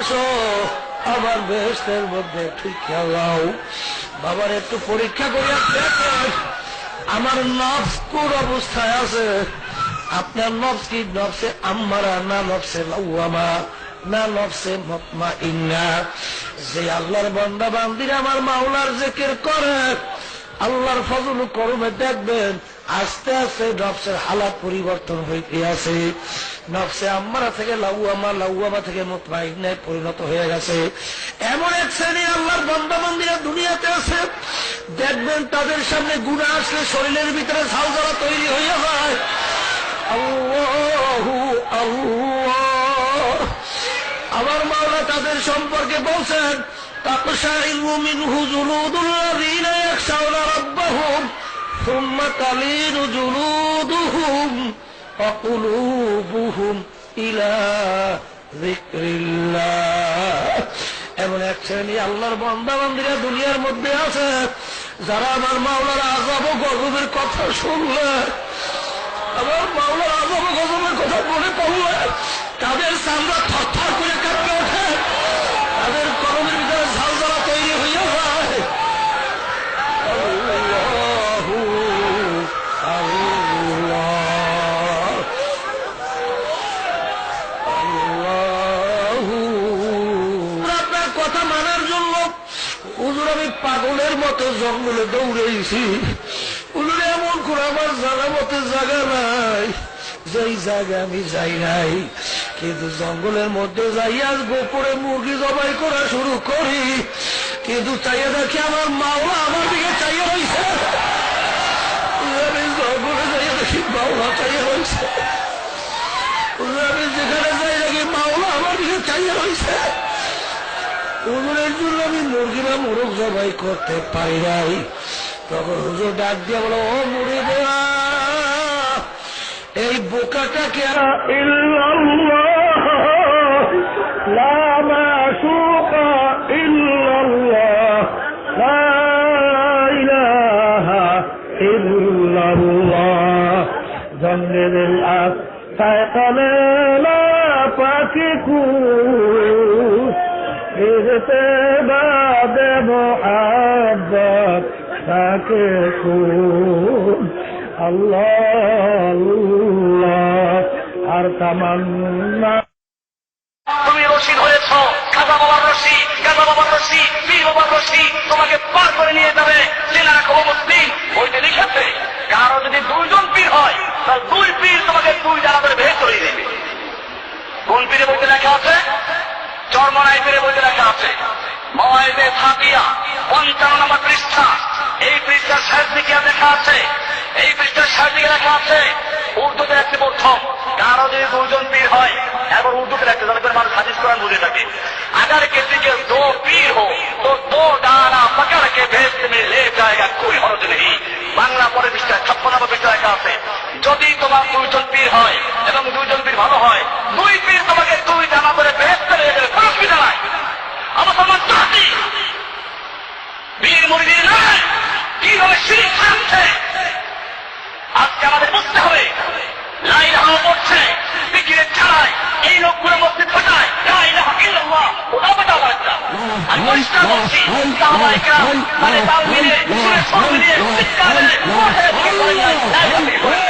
আসো আমার বেহেশতের মধ্যে একটু খেয়াল রাও। বাবার একটু পরীক্ষা করিয়া দেখেন আমার নফস কোন অবস্থায় আছে। আপনার নফস কি নফসে আম্মারা না নফসে লাওয়ামা না নফসে মুতমাইন্না? যে আল্লাহর বান্দা বান্দিরা আমার মাওলার জিকির করে আল্লাহর ফজল করমে দেখবেন আস্তে আস্তে নফসের হালাত পরিবর্তন হইতে আছে। নফসে আম্মারা থেকে লাওয়ামা, লাওয়ামা থেকে মুতমাইন্নায় পরিণত হয়ে গেছে। এমন এক শ্রেণী আল্লাহর বান্দা বান্দিরা দুনিয়াতে আছে, দেখবেন তাদের সামনে গুনাহ আসলে শরীরের ভিতরে ঝালঝালা তৈরি হয়ে যায়। আল্লাহু আল্লাহ। আমার মাওলা তাদের সম্পর্কে বলছেন তাকশাইরু মিনহু জুলুদুল্লাযীনা ইয়াখশাউনা রাব্বাহুম সুম্মা তালিনু জুলুদুহুম ওয়া কুলুবুহুম ইলা যিকরিল্লাহ। এমন এক শ্রেণী আল্লাহর বান্দা বান্দিরা দুনিয়ার মধ্যে আছে যারা আমার মাওলার আযাব ও গজবের কথা শুনলে, আমার মাওলার আযাব ও গজবের কথা মনে পড়লে তাদের চামড়া থরথর করে কাঁপতে ওঠে, তাদের কলমের ভিতরে ঝালঝালা তৈরি হইয়া যায়। আল্লাহু আল্লাহ আল্লাহু। আপনার কথা মানার জন্য হুজুর আমি পাগলের মতো জঙ্গলে দৌড়েছি। হুজুর এমন করে আমার জানা মতো জায়গা নাই, যেই জায়গা আমি যাই নাই, কিন্তু জঙ্গলের মধ্যে যাইয়া গোপরে মুরগি জবাই করা শুরু করি, কিন্তু চাইয়া দেখি আমার মাওলা আমার দিকে চাইয়া রয়েছে। আমি জঙ্গলে যাইয়া দেখি মাওলা চাইয়া রয়েছে। আমি যেখানে যাই দেখি মাওলা আমার দিকে চাইয়া রয়েছে। হুজুরের জন্য আমি মুরগি বা মোরগ জবাই করতে পারি নাই। তখন হুজুর ডাক দিয়ে বলো, ও মুরিদেরা, এই বোকাটাকে ইল্লাল্লাহ লা মাশুকা ইল্লাল্লাহ লা ইলাহা ইল্লাল্লাহ জঙ্গিল আসাইকালে লা পাকিকু ইরতে বাদে মুহাব্বত তাকিকু আল্লাহ আল্লাহ আর তামান্না। তুমি রশিদ হয়েছ, খাজা বাবার রশি, গাজা বাবার রশি, পীর বাবার রশি তোমাকে পার করে নিয়ে যাবে। জেনে রাখো মুসলিম, বইতে লিখেছে কারো যদি দুইজন পীর হয় তাহলে দুই পীর তোমাকে দুই জানাদের ভেদ করে দেবে। কোন পীরে বইতে লেখা আছে? চরমনাই পীরে বইতে লেখা আছে। মওয়াইদে সাফিয়া ৫৫ নম্বর পৃষ্ঠা। এই পৃষ্ঠার শেষ দিকে লেখা আছে, এই পৃষ্ঠার শেষ দিকে লেখা আছে উর্দুতে একটি প্রথম কারো যদি দুজন পীর হয়, এবার উর্দুতে একটা যাতে করে মানুষ হাদিস কোরআন বুঝে থাকে। अगर किसी के दो पीर हो तो दो डाना पकड़ के भेस्ट में ले जाएगा कोई हर्ज नहीं। বাংলা পরে পৃষ্ঠা ৫৬ নম্বর পৃষ্ঠা লেখা আছে, যদি তোমার দুইজন পীর হয় এবং দুইজন পীর ভালো হয়, দুই পীর তোমাকে দুই ডানা করে ভেস্তে নিয়ে গেলে কোনো অসুবিধা নাই। আমার তোমার জাতি পীর মুরিদি নয়, কিভাবে শিরক থাকছে আজকে আমাদের বুঝতে হবে। লা ইলাহা পড়ছে, জিকিরের ছাড়াই এই লোকগুলো মসজিদ পাঠায় লা ইলাহা ইল্লাল্লাহ ওটা পাঠাও একটা। আর পরিষ্কার বলছি সাহাবায়ে কেরাম মানে তাল মিলিয়ে সুরে সব মিলিয়ে চিৎকার করে